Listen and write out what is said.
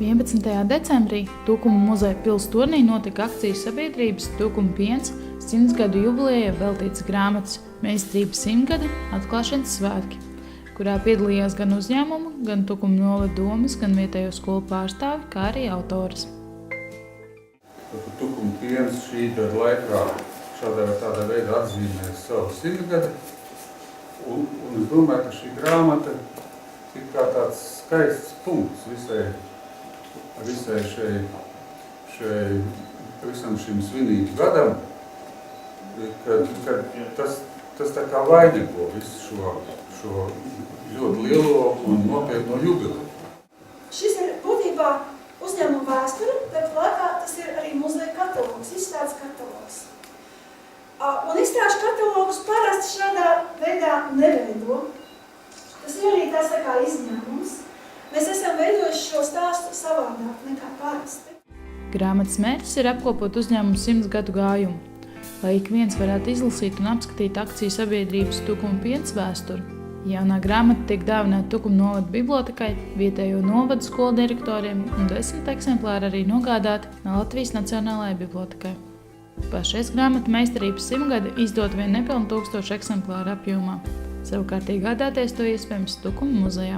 11. decembrī Tukuma muzeja pils turnī notika akciju sabiedrības Tukuma piens 100 gadu jubilejai veltītas grāmatas Meistarības 100 gadi atklāšanas svētki, kurā piedalījās gan uzņēmumu, gan Tukuma novada domes, gan vietējo skolu pārstāvi, kā arī autoris. Tukuma piens šī gada laikā tādā veidā atzīmēs savu 100 gadi, un es domāju, ka šī grāmata ir kā tāds skaists punkts visam šim svinīgu gadam, kad tas tā kā vainago visu šo ļoti lielo un nopietno jubileju. Šis ir būtībā uzņēmuma vēsture, bet laikā tas ir arī muzeja katalogs, izstādes katalogs. Un izstāžu katalogus parasti šādā veidā neveido. Tas ir arī tāds tā kā izņēmums. Mēs esam veidojuši šo stāstu savādāk nekā parasti. Grāmatas mērķis ir apkopot uzņēmumu 100 gadu gājumu, lai ik viens varētu izlasīt un apskatīt akciju sabiedrības Tukuma piens vēsturi. Jaunā grāmata tiek dāvināta Tukuma novada bibliotekai, vietējo novadu skolu direktoriem un 10 eksemplāri arī nogādāti Latvijas Nacionālajai bibliotekai. Pašreiz grāmata Meistarības 100 gadi izdota vien nepilnu 1000 eksemplāru apjomā. Savukārt iegādāties to iespējams Tukuma muzejā.